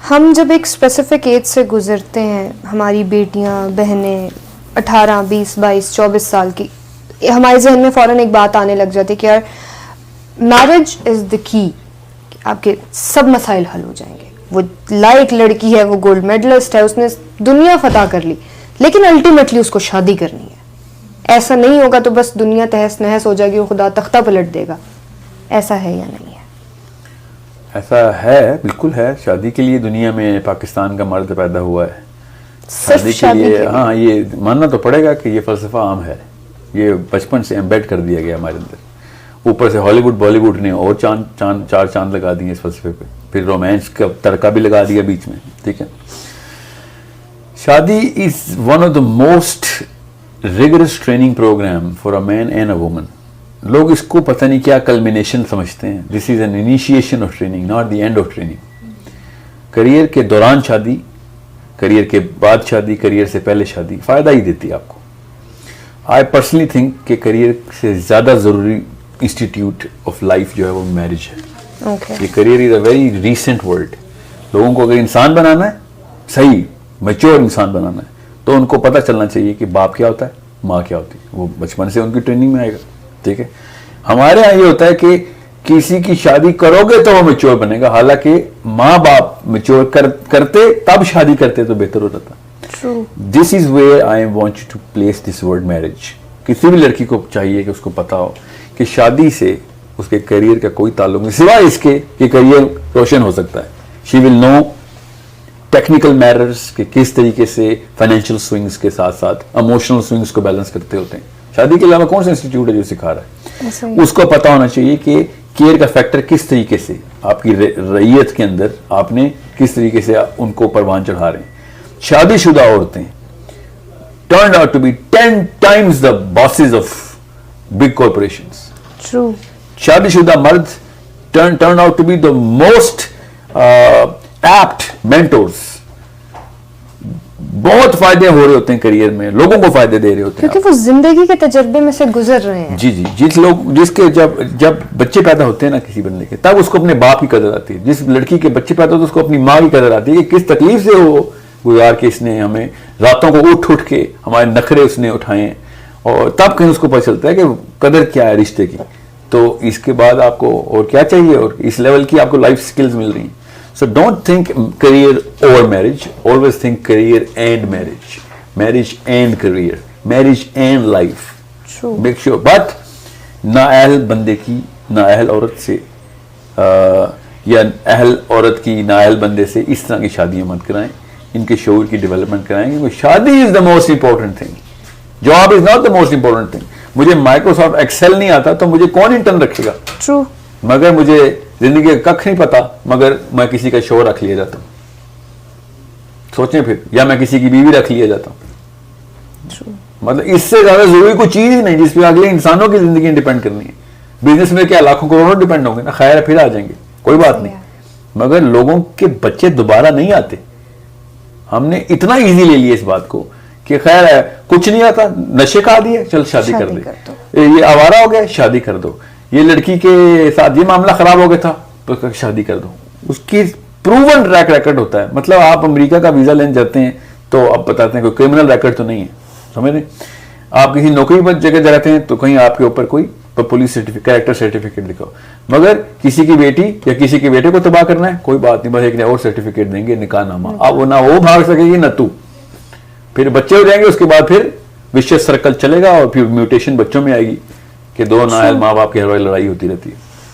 हम जब एक स्पेसिफिक एज से गुजरते हैं, हमारी बेटियां बहनें 18, 20, 22, 24 साल की, हमारे जहन में फ़ौरन एक बात आने लग जाती है कि यार मैरिज इज़ द की, आपके सब मसाइल हल हो जाएंगे। वो लायक लड़की है, वो गोल्ड मेडलिस्ट है, उसने दुनिया फतह कर ली, लेकिन अल्टीमेटली उसको शादी करनी है। ऐसा नहीं होगा तो बस दुनिया तहस नहस हो जाएगी और खुदा तख्ता पलट देगा। ऐसा है या नहीं है? ऐसा है, बिल्कुल है। शादी के लिए दुनिया में पाकिस्तान का मर्द पैदा हुआ है। शादी के लिए हाँ, ये मानना तो पड़ेगा कि ये फलसफा आम है। ये बचपन से एम्बेड कर दिया गया हमारे अंदर। ऊपर से हॉलीवुड बॉलीवुड ने और चार चांद लगा दिए इस फलसफे पे, फिर रोमांस का तड़का भी लगा दिया बीच में। ठीक है, shaadi is one of the most rigorous training program for a man and a woman. लोग इसको पता नहीं क्या कल्मिनेशन समझते हैं। This is an initiation of training, not the end of training. Career के दौरान शादी, करियर के बाद शादी, करियर से पहले शादी फायदा ही देती है आपको। आई पर्सनली थिंक कि करियर से ज्यादा जरूरी इंस्टीट्यूट ऑफ लाइफ जो है वो मैरिज है। ये career is a very recent word. लोगों को अगर इंसान बनाना है, सही मैच्योर इंसान बनाना है, तो उनको पता चलना चाहिए कि बाप क्या होता है, माँ क्या होती है। वो बचपन से उनकी ट्रेनिंग में आएगा। ठीक है, हमारे यहाँ ये होता है कि किसी की शादी करोगे तो वो मैच्योर बनेगा, हालांकि माँ बाप मैच्योर करते तब शादी करते तो बेहतर हो जाता। This is where I want to place this word marriage. किसी भी लड़की को चाहिए कि उसको पता हो कि शादी से उसके करियर का कोई ताल्लुक नहीं, सिवाय इसके कि करियर रोशन हो सकता है। She will know technical matters कि किस तरीके से फाइनेंशियल स्विंग्स के साथ साथ इमोशनल स्विंग्स को बैलेंस करते होते हैं। शादी के अलावा कौन सा इंस्टीट्यूट है जो सिखा रहा है? उसको पता होना चाहिए कि केयर का फैक्टर किस तरीके से आपकी रैयत के अंदर आपने किस तरीके से उनको परवान चढ़ा रहे हैं। शादीशुदा औरतें turned out to be 10 times the bosses of big corporations. True. शादीशुदा मर्द turned out to be the most apt mentors. बहुत फायदे हो रहे होते हैं करियर में, लोगों को फायदे दे रहे होते हैं, क्योंकि वो जिंदगी के तजर्बे में से गुजर रहे हैं। जी जी, जिसके जब बच्चे पैदा होते हैं ना किसी बंदे के, तब उसको अपने बाप की कदर आती है। जिस लड़की के बच्चे पैदा होते हैं उसको अपनी माँ की कदर आती है कि किस तकलीफ से वो गुजार के इसने हमें रातों को उठ के हमारे नखरे उसने उठाए, और तब कहीं उसको पता चलता है कि कदर क्या है रिश्ते की। तो इसके बाद आपको और क्या चाहिए, और इस लेवल की आपको लाइफ स्किल्स मिल रही हैं। So don't think career over marriage, always think career and marriage, marriage and career, marriage and life. True. Make sure, but नाअहल बंदे की नाअहल औरत से या अहल औरत की नाअहल बंदे से इस तरह की शादियां मत कराएं। इनके शऊर की डेवलपमेंट कराएं, क्योंकि शादी is the most important thing, job is not the most important thing. मुझे माइक्रोसॉफ्ट एक्सेल नहीं आता तो मुझे कौन इंटर्न रखेगा? True. मगर मुझे जिंदगी का कख नहीं पता, मगर मैं किसी का शोर रख लिया जाता हूं। सोचें फिर, या मैं किसी की बीवी रख लिया जाता हूं। मतलब इससे ज्यादा जरूरी कोई चीज ही नहीं जिस पे अगले इंसानों की जिंदगी डिपेंड करनी है। बिजनेस में क्या लाखों करोड़ों डिपेंड होंगे ना, खैर फिर आ जाएंगे, कोई बात नहीं, मगर लोगों के बच्चे दोबारा नहीं आते। हमने इतना इजी ले लिया इस बात को कि खैर है, कुछ नहीं आता, नशे का आदी है, चल शादी कर दे, ये आवारा हो गया, शादी कर दो, ये लड़की के साथ ये मामला खराब हो गया था तो शादी कर दो। उसकी प्रूवन ट्रैक रिकॉर्ड होता है। मतलब आप अमेरिका का वीजा लेने जाते हैं तो आप बताते हैं कोई क्रिमिनल रिकॉर्ड तो नहीं है, समझ रहे? आप किसी नौकरी पर जगह जाते हैं तो कहीं आपके ऊपर कोई पुलिस सर्टिफिकेट, कैरेक्टर सर्टिफिकेट दिखाओ। मगर किसी की बेटी या किसी के बेटे को तबाह करना है, कोई बात नहीं, बस एक और सर्टिफिकेट देंगे, निकाहनामा। अब ना वो भाग सकेगी ना तू, फिर बच्चे हो जाएंगे, उसके बाद फिर विशेष सर्कल चलेगा और फिर म्यूटेशन बच्चों में आएगी कि दो नाअहल माँ बाप की हर लड़ाई होती रहती है।